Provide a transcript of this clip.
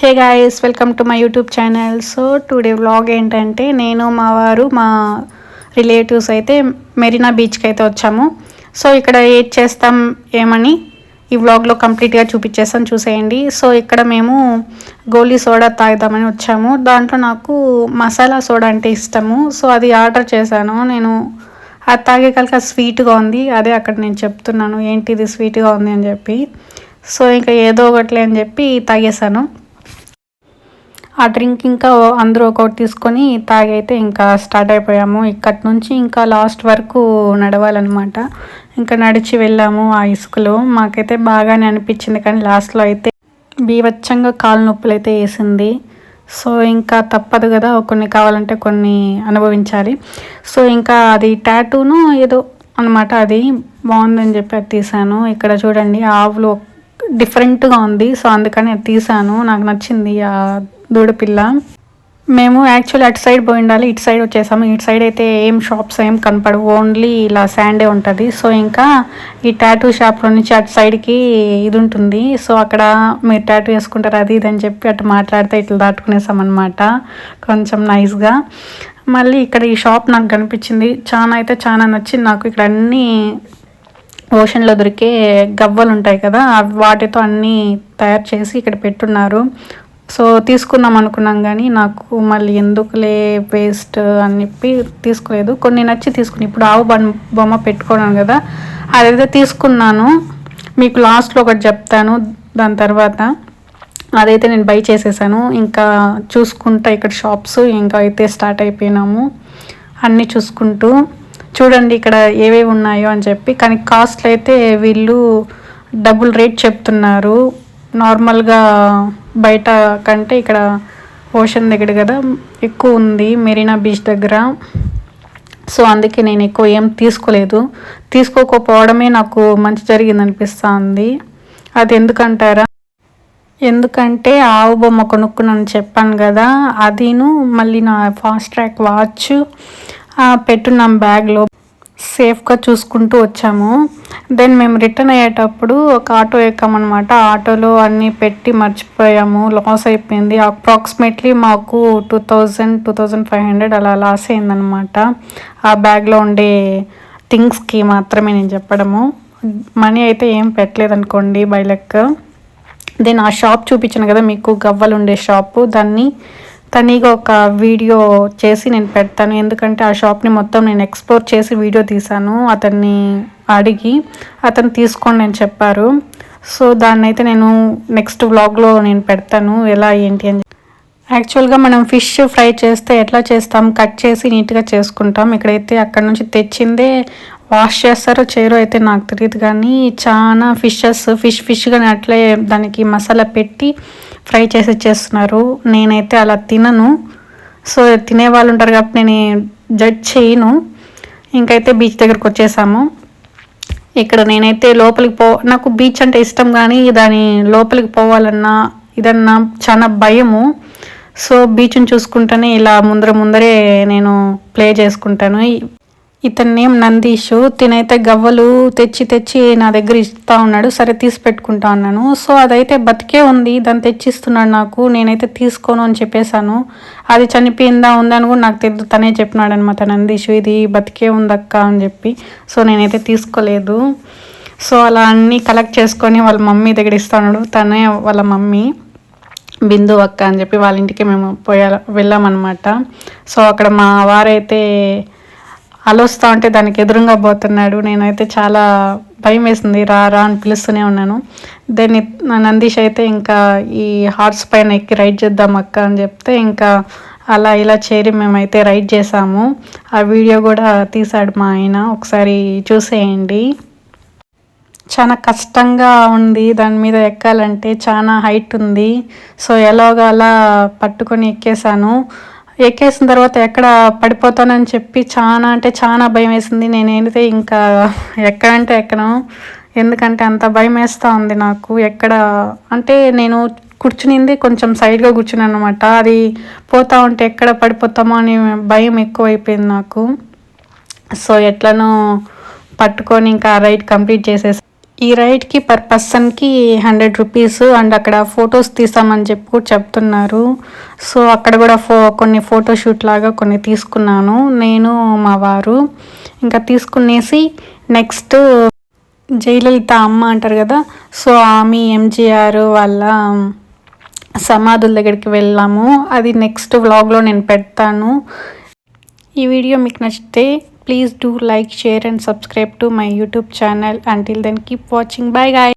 Hey guys, welcome to my YouTube channel. So today vlog ఏంటంటే నేను మా వారు మా రిలేటివ్స్ అయితే మెరీనా బీచ్కి అయితే వచ్చాము. సో ఇక్కడ ఏడ్ చేస్తాం ఏమని ఈ వ్లాగ్లో కంప్లీట్గా చూపించేస్తాను, చూసేయండి. సో ఇక్కడ మేము గోలీ సోడా తాగుదామని వచ్చాము. దాంట్లో నాకు మసాలా సోడా అంటే ఇష్టము. సో అది ఆర్డర్ చేశాను నేను. అది తాగే కలిక స్వీట్గా ఉంది. అదే అక్కడ నేను చెప్తున్నాను ఏంటి ఇది స్వీట్గా ఉంది అని చెప్పి. సో ఇంకా ఏదో ఒకట్లే అని చెప్పి తాగేశాను. ఆ డ్రింక్ ఇంకా అందరూ ఒకటి తీసుకొని తాగైతే ఇంకా స్టార్ట్ అయిపోయాము. ఇక్కడి నుంచి ఇంకా లాస్ట్ వరకు నడవాలన్నమాట. ఇంకా నడిచి వెళ్ళాము ఆ ఇసుకలో. మాకైతే బాగానే అనిపించింది, కానీ లాస్ట్లో అయితే బీభత్సంగా కాలు నొప్పులు అయితే వేసింది. సో ఇంకా తప్పదు కదా, కొన్ని కావాలంటే కొన్ని అనుభవించాలి. సో ఇంకా అది టాటూను ఏదో అనమాట, అది బాగుందని చెప్పి అది తీసాను. ఇక్కడ చూడండి ఆవులు డిఫరెంట్గా ఉంది. సో అందుకని అది తీసాను, నాకు నచ్చింది ఆ దూడపిల్ల. మేము యాక్చువల్లీ అటు సైడ్ పోయి ఉండాలి, ఇటు సైడ్ వచ్చేసాము. ఇటు సైడ్ అయితే ఏం షాప్స్ ఏం కనపడవు, ఓన్లీ ఇలా శాండే ఉంటుంది. సో ఇంకా ఈ టాటూ షాప్లో నుంచి అటు సైడ్కి ఇది ఉంటుంది. సో అక్కడ మీరు టాటూ వేసుకుంటారు అది ఇది అని చెప్పి అటు మాట్లాడితే ఇట్లా దాటుకునేసామన్నమాట కొంచెం నైస్గా. మళ్ళీ ఇక్కడ ఈ షాప్ నాకు కనిపించింది, చాలా అయితే చాలా నచ్చింది నాకు. ఇక్కడ అన్నీ ఓషన్లో దొరికే గవ్వలు ఉంటాయి కదా, వాటితో అన్నీ తయారు చేసి ఇక్కడ పెట్టున్నారు. సో తీసుకుందాం అనుకున్నాం, కానీ నాకు మళ్ళీ ఎందుకులే వేస్ట్ అని చెప్పి తీసుకోలేదు. కొన్ని నచ్చి తీసుకుని ఇప్పుడు ఆవు బొమ్మ పెట్టుకున్నాను కదా, అదైతే తీసుకున్నాను. మీకు లాస్ట్లో ఒకటి చెప్తాను దాని తర్వాత. అదైతే నేను బై చేసేసాను. ఇంకా చూసుకుంటా ఇక్కడ షాప్స్ ఇంకా అయితే స్టార్ట్ అయిపోయినాము అన్నీ చూసుకుంటూ. చూడండి ఇక్కడ ఏవేవి ఉన్నాయో అని చెప్పి, కానీ కాస్ట్లు అయితే వీళ్ళు డబుల్ రేట్ చెప్తున్నారు. నార్మల్గా బయట కంటే ఇక్కడ ఓషన్ దగ్గర కదా ఎక్కువ ఉంది, మెరీనా బీచ్ దగ్గర. సో అందుకే నేను ఎక్కువ ఏం తీసుకోలేదు. తీసుకోకపోవడమే నాకు మంచి జరిగింది అనిపిస్తుంది. అది ఎందుకంటారా, ఎందుకంటే ఆవు బొమ్మ కొనుక్కున్నాను చెప్పాను కదా, అదిను మళ్ళీ నా ఫాస్ట్ ట్రాక్ వాచ్ పెట్టున్నాం బ్యాగ్లో, సేఫ్గా చూసుకుంటూ వచ్చాము. దెన్ మేము రిటర్న్ అయ్యేటప్పుడు ఒక ఆటో ఎక్కామన్నమాట. ఆటోలో అన్నీ పెట్టి మర్చిపోయాము, లాస్ అయిపోయింది. అప్రాక్సిమేట్లీ మాకు 2500 అలా లాస్ అయిందనమాట. ఆ బ్యాగ్లో ఉండే థింగ్స్కి మాత్రమే నేను చెప్పడము. మనీ అయితే ఏం పెట్టలేదనుకోండి బై లెక్క. దెన్ ఆ షాప్ చూపించాను కదా మీకు, గవ్వలు ఉండే షాపు, దాన్ని తనీగా ఒక వీడియో చేసి నేను పెడతాను. ఎందుకంటే ఆ షాప్ని మొత్తం నేను ఎక్స్ప్లోర్ చేసి వీడియో తీశాను. అతన్ని అడిగి అతను తీసుకోండి అని చెప్పారు. సో దాన్ని అయితే నేను నెక్స్ట్ వ్లాగ్లో నేను పెడతాను ఎలా ఏంటి అని. యాక్చువల్గా మనం ఫిష్ ఫ్రై చేస్తే ఎట్లా చేస్తాం, కట్ చేసి నీట్గా చేసుకుంటాం. ఇక్కడైతే అక్కడ నుంచి తెచ్చిందే వాష్ చేస్తారో చేయరో అయితే నాకు తెలియదు, కానీ చాలా ఫిష్ కానీ అట్లే దానికి మసాలా పెట్టి ఫ్రై చేసి చేస్తున్నారు. నేనైతే అలా తినను. సో తినే వాళ్ళు ఉంటారు కాబట్టి నేను జడ్జ్ చేయను. ఇంకైతే బీచ్ దగ్గరకు వచ్చేసాము. ఇక్కడ నేనైతే లోపలికి నాకు బీచ్ అంటే ఇష్టం, కానీ దాని లోపలికి పోవాలన్నా ఇదన్నా చాలా భయము. సో బీచ్ని చూసుకుంటేనే ఇలా ముందరే నేను ప్లే చేసుకుంటాను. ఇతని నేమ్ నందీషు. తినైతే గవ్వలు తెచ్చి నా దగ్గర ఇస్తూ ఉన్నాడు. సరే తీసి పెట్టుకుంటా ఉన్నాను. సో అదైతే బతికే ఉంది, దాన్ని తెచ్చిస్తున్నాడు నాకు. నేనైతే తీసుకోను అని చెప్పేశాను. అది చనిపోయిందా ఉందని కూడా నాకు తెలియదు, తనే చెప్పినాడు అనమాట నందీషు, ఇది బతికే ఉందక్క అని చెప్పి. సో నేనైతే తీసుకోలేదు. సో అలా అన్నీ కలెక్ట్ చేసుకొని వాళ్ళ మమ్మీ దగ్గర ఇస్తాడు. తనే వాళ్ళ మమ్మీ బిందు అక్క అని చెప్పి వాళ్ళ ఇంటికి మేము వెళ్ళామన్నమాట. సో అక్కడ మా వారైతే అలొస్తా ఉంటే దానికి ఎదురుగా పోతున్నాడు. నేనైతే చాలా భయం వేసింది, రా అని పిలుస్తూనే ఉన్నాను. దాన్ని నందీష్ అయితే ఇంకా ఈ హార్స్ పైన ఎక్కి రైడ్ చేద్దాం అక్క అని చెప్తే ఇంకా అలా ఇలా చేరి మేమైతే రైడ్ చేసాము. ఆ వీడియో కూడా తీశాడు మా ఆయన, ఒకసారి చూసేయండి. చాలా కష్టంగా ఉంది దాని మీద ఎక్కాలంటే, చాలా హైట్ ఉంది. సో ఎలాగో అలా పట్టుకొని ఎక్కేసిన తర్వాత ఎక్కడ పడిపోతానని చెప్పి చాలా భయం వేసింది. నేనైతే ఇంకా ఎక్కడంటే ఎక్కను, ఎందుకంటే అంత భయం వేస్తూ ఉంది నాకు. ఎక్కడ అంటే నేను కూర్చునింది కొంచెం సైడ్గా కూర్చున్నాను అనమాట. అది పోతా ఉంటే ఎక్కడ పడిపోతామో అని భయం ఎక్కువైపోయింది నాకు. సో ఎట్లనో పట్టుకొని ఇంకా రైడ్ కంప్లీట్ చేసేసి ఈ రైడ్కి పర్ పర్సన్కి 100 రూపీస్ అండ్ అక్కడ ఫొటోస్ తీసామని చెప్పి కూడా చెప్తున్నారు. సో అక్కడ కూడా కొన్ని ఫోటోషూట్ లాగా కొన్ని తీసుకున్నాను నేను మా వారు. ఇంకా తీసుకునేసి నెక్స్ట్ జయలలిత అమ్మ అంటారు కదా, సో ఆమె ఎంజీఆర్ వాళ్ళ సమాధుల దగ్గరికి వెళ్ళాము. అది నెక్స్ట్ వ్లాగ్లో నేను పెడతాను. ఈ వీడియో మీకు నచ్చితే please do like, share and subscribe to my YouTube channel. Until then, keep watching. Bye guys.